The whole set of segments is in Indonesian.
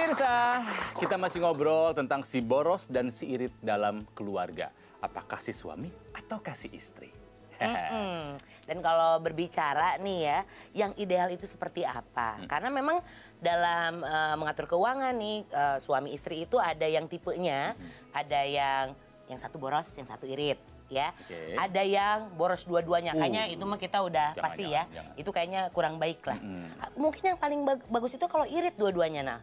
Pemirsa, kita masih ngobrol tentang si boros dan si irit dalam keluarga. Apakah si suami ataukah si istri? Dan kalau berbicara nih ya, yang ideal itu seperti apa? Karena memang dalam mengatur keuangan nih, suami istri itu ada yang tipenya, ada yang satu boros, yang satu irit. Ya, ada yang boros dua-duanya, kayaknya itu mah kita udah pasti ya, itu kayaknya kurang baik lah. Mungkin yang paling bagus itu kalau irit dua-duanya, nah.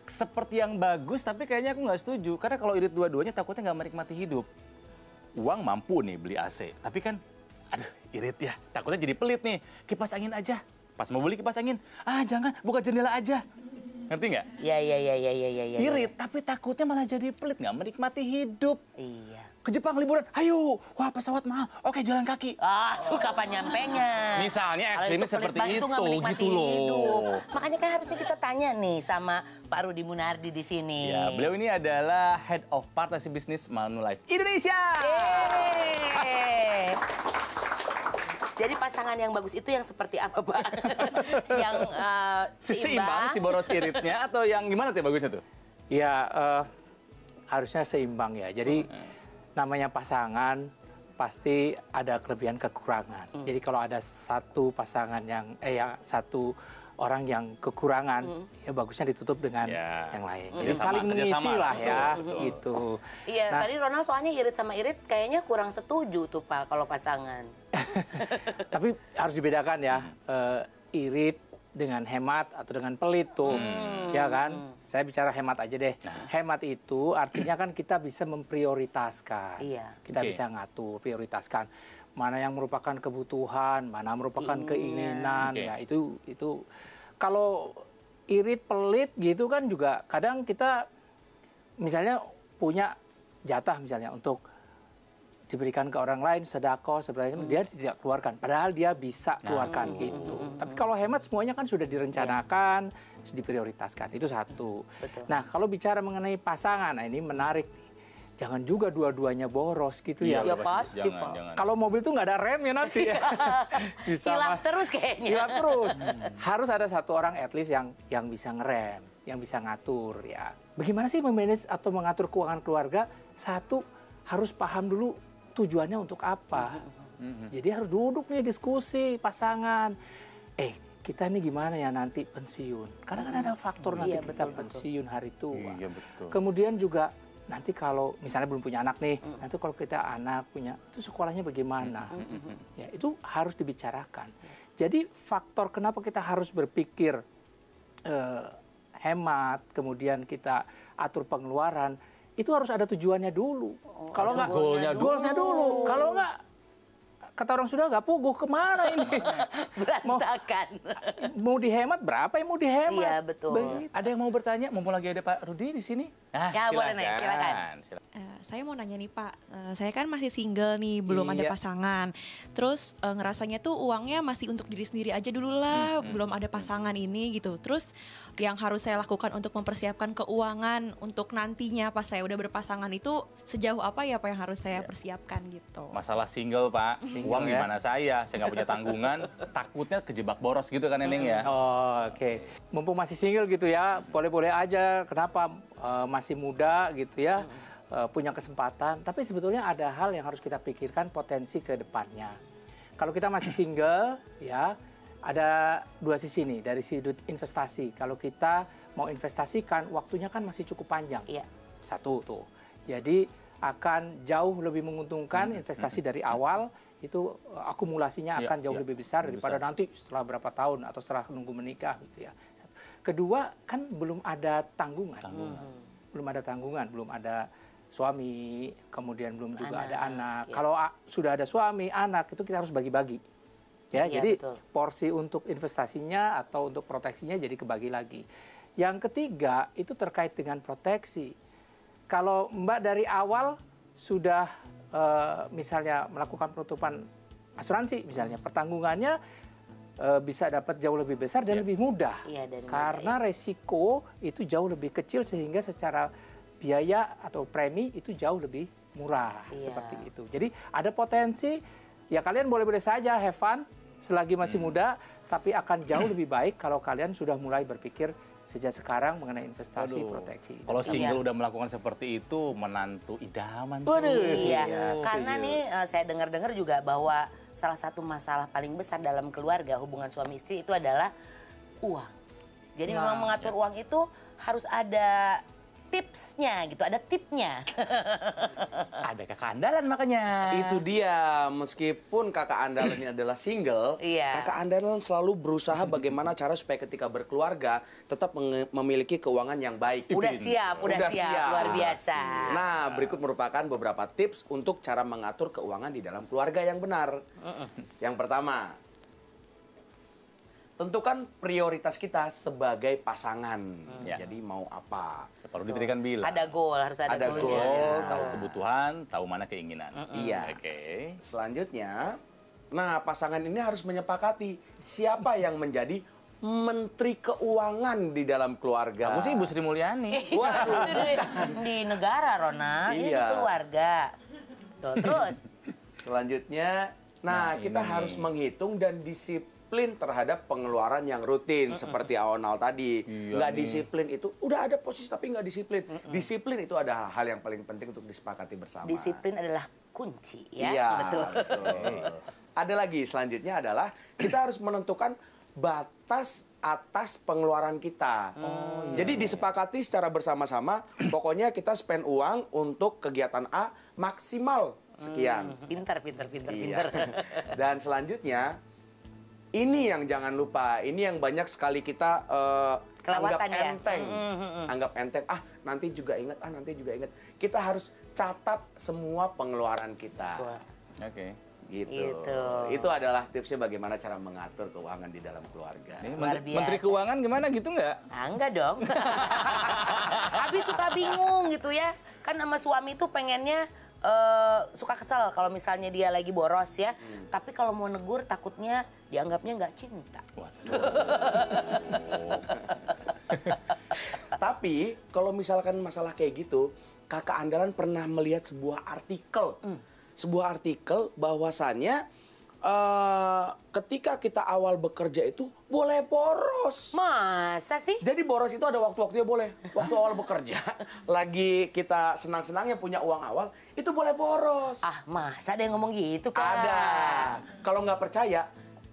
Seperti yang bagus, tapi kayaknya aku nggak setuju. Karena kalau irit dua-duanya takutnya nggak menikmati hidup. Uang mampu nih beli AC, tapi kan, aduh irit ya, takutnya jadi pelit nih. Kipas angin aja, pas mau beli kipas angin, jangan, buka jendela aja. Ngerti nggak? Iya. Irit, tapi takutnya malah jadi pelit, nggak menikmati hidup. Iya. Ke Jepang liburan, ayo, wah pesawat mahal, oke jalan kaki. Tuh kapan nyampenya? Misalnya ekstrimnya seperti itu, gitu hidup. loh. Makanya kan harusnya kita tanya nih sama Pak Rudi Munardi di sini. Ya, beliau ini adalah Head of Partnership Business Manulife Indonesia. Yeay. Jadi pasangan yang bagus itu yang seperti apa, Pak? Yang seimbang, si boros iritnya, atau yang gimana tuh bagusnya tuh? Ya, harusnya seimbang ya. Jadi namanya pasangan pasti ada kelebihan kekurangan. Jadi kalau ada satu pasangan yang satu orang yang kekurangan, ya bagusnya ditutup dengan yang lain. Jadi saling mengisi lah ya, gitu. Iya, tadi Ronald soalnya irit sama irit kayaknya kurang setuju tuh Pak kalau pasangan. Tapi harus dibedakan ya, irit dengan hemat atau dengan pelit tuh, ya kan? Saya bicara hemat aja deh. Hemat itu artinya kan kita bisa memprioritaskan, kita bisa ngatur, prioritaskan mana yang merupakan kebutuhan, mana merupakan keinginan. Ya itu kalau irit pelit gitu kan juga kadang kita misalnya punya jatah misalnya untuk diberikan ke orang lain, sedekah sebenarnya dia tidak keluarkan, padahal dia bisa keluarkan gitu. Tapi kalau hemat semuanya kan sudah direncanakan, diprioritaskan, itu satu. Betul. Nah kalau bicara mengenai pasangan, nah ini menarik nih. Jangan juga dua-duanya boros gitu ya. Ya pasti Pak. Kalau mobil tuh nggak ada rem ya nanti ya. Hilaf terus kayaknya. Hilaf terus. Harus ada satu orang at least yang bisa ngerem, yang bisa ngatur ya. Bagaimana sih memanage atau mengatur keuangan keluarga? Satu, harus paham dulu tujuannya untuk apa. Jadi harus duduk nih diskusi pasangan. Kita nih gimana ya nanti pensiun? Karena kan ada faktor nanti kita pensiun hari tua. Iya, betul. Kemudian juga nanti kalau misalnya belum punya anak nih, nanti kalau kita anak punya, itu sekolahnya bagaimana? Ya itu harus dibicarakan. Jadi faktor kenapa kita harus berpikir hemat, kemudian kita atur pengeluaran, itu harus ada tujuannya dulu. Kalau nggak, goalsnya dulu. Kalau nggak, kata orang sudah nggak puguh, kemana ini? Berantakan. Mau dihemat berapa yang mau dihemat? Iya, betul. Ada yang mau bertanya? Mumpung lagi ada Pak Rudi di sini. Ya, boleh nih, silakan. Saya mau nanya nih Pak, saya kan masih single nih, belum ada pasangan. Terus ngerasanya tuh uangnya masih untuk diri sendiri aja dulu lah, belum ada pasangan ini gitu. Terus yang harus saya lakukan untuk mempersiapkan keuangan untuk nantinya pas saya udah berpasangan itu sejauh apa ya Pak yang harus saya persiapkan gitu. Masalah single Pak, uang gimana saya nggak punya tanggungan, takutnya kejebak boros gitu kan Neneng ya. Oke. Mumpung masih single gitu ya, boleh-boleh aja. Kenapa? Masih muda gitu ya. Punya kesempatan, tapi sebetulnya ada hal yang harus kita pikirkan potensi ke depannya. Kalau kita masih single, ya ada dua sisi nih dari sudut investasi. Kalau kita mau investasikan, waktunya kan masih cukup panjang. Satu tuh, jadi akan jauh lebih menguntungkan investasi dari awal. Itu akumulasinya akan jauh lebih besar daripada nanti setelah berapa tahun atau setelah nunggu menikah gitu ya. Kedua, kan belum ada tanggungan. Belum ada tanggungan, belum ada suami, kemudian belum juga ada anak. Kalau sudah ada suami, anak, itu kita harus bagi-bagi. Ya, jadi porsi untuk investasinya atau untuk proteksinya jadi kebagi lagi. Yang ketiga, itu terkait dengan proteksi. Kalau Mbak dari awal sudah misalnya melakukan penutupan asuransi, misalnya pertanggungannya bisa dapat jauh lebih besar dan lebih mudah. Karena resiko itu jauh lebih kecil sehingga secara biaya atau premi itu jauh lebih murah seperti itu. Jadi ada potensi ya kalian boleh-boleh saja have fun selagi masih muda, tapi akan jauh lebih baik kalau kalian sudah mulai berpikir sejak sekarang mengenai investasi Waduh. proteksi. Kalau single Iya. udah melakukan seperti itu, menantu idaman tuh. Waduh. Iya, Iya, karena setuju. nih saya dengar-dengar juga bahwa salah satu masalah paling besar dalam keluarga hubungan suami istri itu adalah uang. Jadi memang mengatur uang itu harus ada tipsnya gitu, ada tipnya. Ada kakak andalan makanya. Itu dia, meskipun kakak andalan ini adalah single, Iya. kakak andalan selalu berusaha bagaimana cara supaya ketika berkeluarga tetap memiliki keuangan yang baik. Udah siap, luar biasa. Nah, berikut merupakan beberapa tips untuk cara mengatur keuangan di dalam keluarga yang benar. Yang pertama, tentukan prioritas kita sebagai pasangan. Ya. Jadi mau apa? Kalau Dutri kan bilang. Ada goal, harus ada, Ada goalnya. goal. Tahu kebutuhan, tahu mana keinginan. Iya. Oke. Selanjutnya, nah pasangan ini harus menyepakati siapa yang menjadi menteri keuangan di dalam keluarga. Aku sih Ibu Sri Mulyani. Waduh, Itu di negara, Rona. Ini di Iya. keluarga. Tuh, terus. Selanjutnya, nah kita ini. harus menghitung dan disiplin terhadap pengeluaran yang rutin seperti Aonal tadi. Iya Nggak nih. disiplin itu udah ada posisi tapi nggak disiplin. Disiplin itu ada hal yang paling penting untuk disepakati bersama. Disiplin adalah kunci, ya. Iya, Betul. Ada lagi selanjutnya adalah kita harus menentukan batas atas pengeluaran kita. Jadi disepakati secara bersama-sama, pokoknya kita spend uang untuk kegiatan A maksimal sekian. Pintar. Iya. Dan selanjutnya, ini yang jangan lupa, ini yang banyak sekali kita anggap Kelewatan ya? enteng. Anggap enteng, nanti juga ingat. Kita harus catat semua pengeluaran kita. Oke. Gitu. Gitu. Itu adalah tipsnya bagaimana cara mengatur keuangan di dalam keluarga. Ini Luar Menteri biasa. Keuangan gimana gitu nggak? Enggak dong. Habis suka bingung gitu ya. Kan sama suami tuh pengennya suka kesel kalau misalnya dia lagi boros ya. Tapi kalau mau negur takutnya dianggapnya nggak cinta. Waduh. Tapi kalau misalkan masalah kayak gitu, kakak andalan pernah melihat sebuah artikel. Sebuah artikel bahwasannya ketika kita awal bekerja itu boleh boros. Masa sih? Jadi boros itu ada waktu-waktunya boleh. Waktu awal bekerja, lagi kita senang-senangnya punya uang awal, itu boleh boros. Masa ada yang ngomong gitu kan? Ada. Kalau nggak percaya,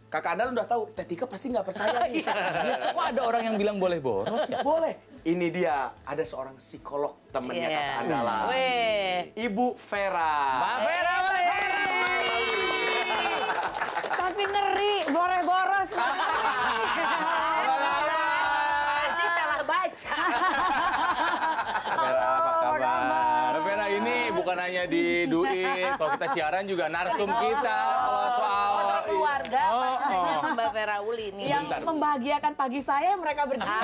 kakak andalan udah tahu, Teh Tika pasti nggak percaya nih. Ya, kok ada orang yang bilang boleh boros ya? Boleh. Ini dia, ada seorang psikolog temennya Iya. kakak andalan. Weh. Ibu Vera. Mbak Vera, Tapi ngeri, boros. Pasti salah baca. Vera, apa kabar? Mbak Vera ini bukan hanya di Duit, kalau kita siaran juga narsum kita. Kalau soal Soal keluarga, pastinya oh. Mbak Vera Uli nih. Yang membahagiakan pagi saya mereka berdua.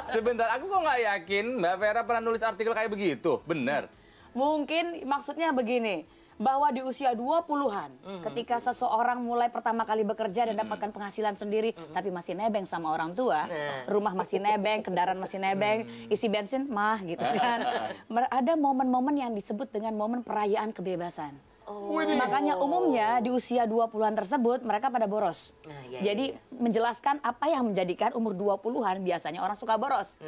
Sebentar, aku kok nggak yakin Mbak Vera pernah nulis artikel kayak begitu. Bener. Mungkin maksudnya begini, bahwa di usia 20-an, ketika seseorang mulai pertama kali bekerja dan dapatkan penghasilan sendiri, tapi masih nebeng sama orang tua, rumah masih nebeng, kendaraan masih nebeng, isi bensin mah gitu kan. Ada momen-momen yang disebut dengan momen perayaan kebebasan. Makanya umumnya di usia 20-an tersebut mereka pada boros. Iya, Jadi menjelaskan apa yang menjadikan umur 20-an biasanya orang suka boros.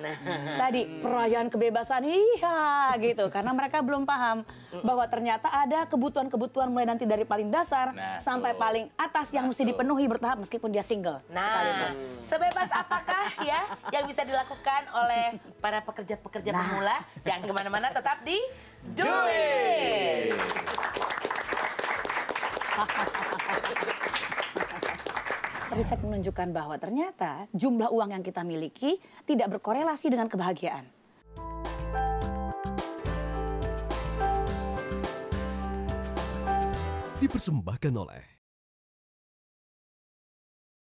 Tadi perayaan kebebasan iya gitu karena mereka belum paham bahwa ternyata ada kebutuhan-kebutuhan mulai nanti dari paling dasar sampai tuh. paling atas yang mesti dipenuhi bertahap meskipun dia single. Nah, sebebas apakah ya yang bisa dilakukan oleh para pekerja-pekerja pemula? Jangan kemana-mana, tetap di Duit. Riset menunjukkan bahwa ternyata jumlah uang yang kita miliki tidak berkorelasi dengan kebahagiaan. Dipersembahkan oleh